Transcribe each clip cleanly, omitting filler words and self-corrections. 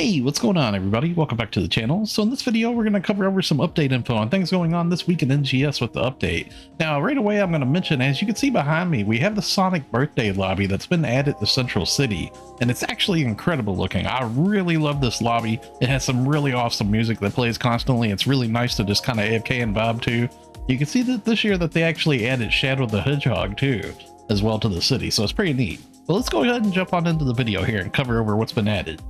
Hey, what's going on everybody? Welcome back to the channel. So in this video, we're going to cover over some update info on things going on this week in NGS with the update. Now, right away, I'm going to mention, as you can see behind me, we have the Sonic birthday lobby that's been added to Central City, and it's actually incredible looking. I really love this lobby. It has some really awesome music that plays constantly. It's really nice to just kind of AFK and vibe to. You can see that this year that they actually added Shadow the Hedgehog too, as well to the city, so it's pretty neat. But let's go ahead and jump on into the video here and cover over what's been added.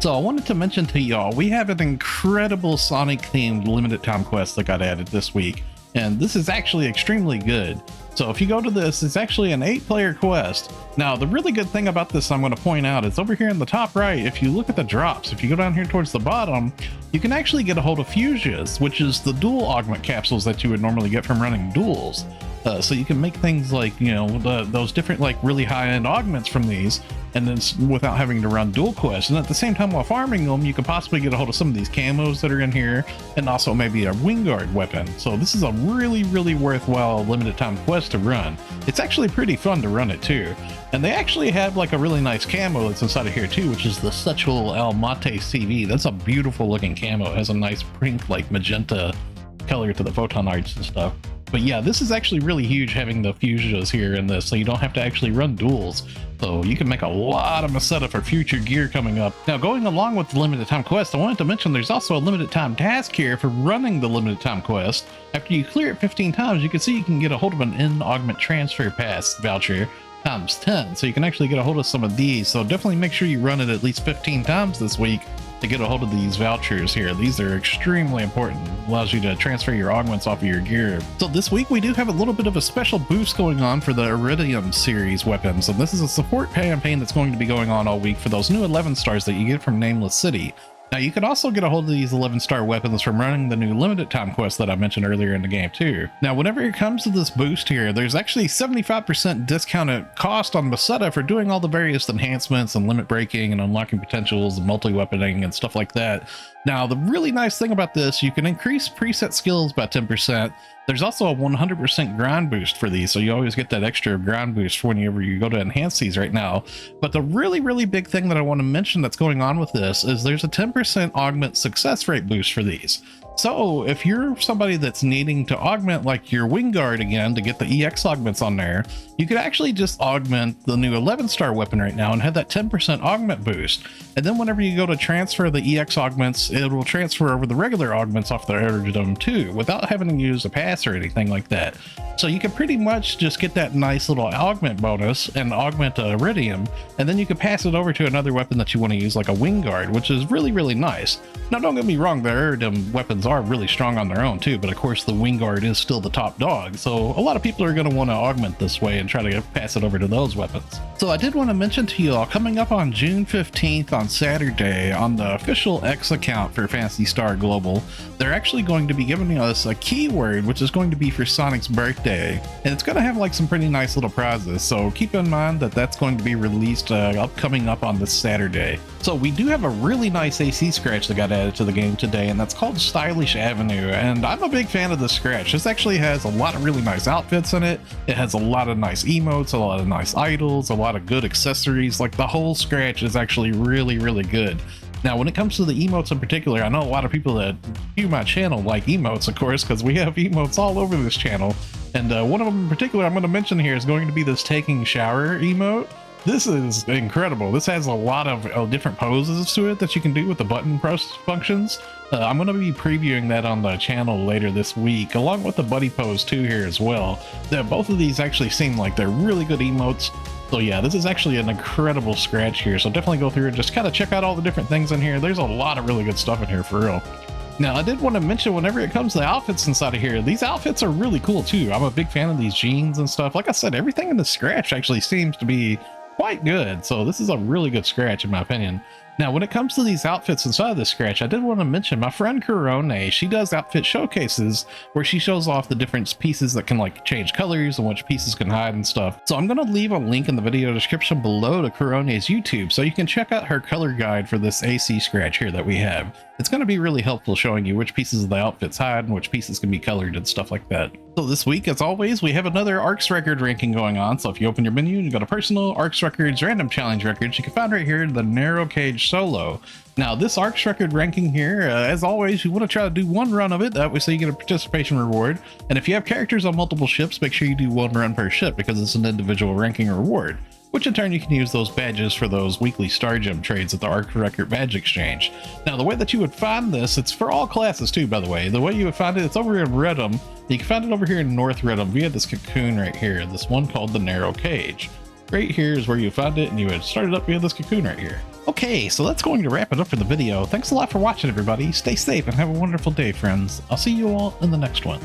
So I wanted to mention to y'all, we have an incredible Sonic themed limited time quest that got added this week, and this is actually extremely good. So if you go to this, it's actually an 8-player quest. Now the really good thing about this I'm going to point out is over here in the top right, if you look at the drops, if you go down here towards the bottom, you can actually get a hold of Fusias, which is the dual augment capsules that you would normally get from running duels. So you can make things like, you know, those different like really high-end augments from these, and then without having to run dual quests. And at the same time, while farming them, you can possibly get a hold of some of these camos that are in here, and also maybe a wingguard weapon. So this is a really worthwhile limited time quest to run. It's actually pretty fun to run it too. And they actually have like a really nice camo that's inside of here too, which is the Sexual Emote CV. That's a beautiful looking camo. It has a nice pink like magenta color to the photon arts and stuff. But yeah, this is actually really huge having the Fusias here in this, so you don't have to actually run duels. So you can make a lot of Masetta for future gear coming up. Now, going along with the limited time quest, I wanted to mention there's also a limited time task here for running the limited time quest. After you clear it 15 times, you can see you can get a hold of an Augment transfer pass voucher times 10. So you can actually get a hold of some of these. So definitely make sure you run it at least 15 times this week to get a hold of these vouchers here. These are extremely important. It allows you to transfer your augments off of your gear. So this week we do have a little bit of a special boost going on for the Eredim series weapons, and this is a support campaign that's going to be going on all week for those new 11 stars that you get from Nameless City. Now you can also get a hold of these 11-star weapons from running the new limited time quest that I mentioned earlier in the game too. Now whenever it comes to this boost here, there's actually 75% discounted cost on Masetta for doing all the various enhancements and limit breaking and unlocking potentials and multi-weaponing and stuff like that. Now the really nice thing about this, you can increase preset skills by 10%. There's also a 100% grind boost for these, so you always get that extra grind boost whenever you go to enhance these right now. But the really big thing that I want to mention that's going on with this is there's a 10% augment success rate boost for these. So if you're somebody that's needing to augment like your wingguard again to get the EX augments on there, you could actually just augment the new 11-star weapon right now and have that 10% augment boost. And then whenever you go to transfer the EX augments, it will transfer over the regular augments off the Eredim too, without having to use a pass or anything like that. So you can pretty much just get that nice little augment bonus and augment Eredim, and then you can pass it over to another weapon that you want to use, like a wingguard, which is really nice. Now don't get me wrong, the Eredim weapons are really strong on their own too, but of course the wingguard is still the top dog, so a lot of people are going to want to augment this way and try to pass it over to those weapons. So I did want to mention to you all, coming up on June 15th on Saturday on the official X account for Phantasy Star Global, they're actually going to be giving us a keyword which is going to be for Sonic's birthday, and it's going to have like some pretty nice little prizes, so keep in mind that that's going to be released coming up on this Saturday. So we do have a really nice AC scratch that got added to the game today, and that's called Stylish Avenue, and I'm a big fan of this scratch. This actually has a lot of really nice outfits in it. It has a lot of nice emotes, a lot of nice idols, a lot of good accessories. Like the whole scratch is actually really good. Now, when it comes to the emotes in particular, I know a lot of people that view my channel like emotes, of course, because we have emotes all over this channel. And one of them in particular I'm going to mention here is going to be this taking shower emote. This is incredible. This has a lot of different poses to it that you can do with the button press functions. I'm going to be previewing that on the channel later this week, along with the buddy pose too here as well. Both of these actually seem like they're really good emotes. So yeah, this is actually an incredible scratch here, so definitely go through and just kind of check out all the different things in here. There's a lot of really good stuff in here for real. Now I did want to mention, whenever it comes to the outfits inside of here, these outfits are really cool too. I'm a big fan of these jeans and stuff. Like I said, everything in the scratch actually seems to be quite good, so this is a really good scratch in my opinion. Now, when it comes to these outfits inside of the scratch, I did want to mention my friend Corone. She does outfit showcases where she shows off the different pieces that can like change colors and which pieces can hide and stuff. So I'm going to leave a link in the video description below to Corone's YouTube so you can check out her color guide for this AC scratch here that we have. It's going to be really helpful showing you which pieces of the outfits hide and which pieces can be colored and stuff like that. So this week, as always, we have another ARCS record ranking going on. So if you open your menu and you go to personal, ARCS records, random challenge records, you can find right here the narrow cage solo. Now this ARCS record ranking here, as always, you want to try to do one run of it. That way so you get a participation reward. And if you have characters on multiple ships, make sure you do one run per ship because it's an individual ranking reward, which in turn you can use those badges for those weekly star gem trades at the ARC Record Badge Exchange. Now the way that you would find this, it's for all classes too, by the way. The way you would find it, it's over in Eredim. You can find it over here in North Eredim via this cocoon right here, this one called the Narrow Cage. Right here is where you find it, and you would start it up via this cocoon right here. Okay, so that's going to wrap it up for the video. Thanks a lot for watching, everybody. Stay safe and have a wonderful day, friends. I'll see you all in the next one.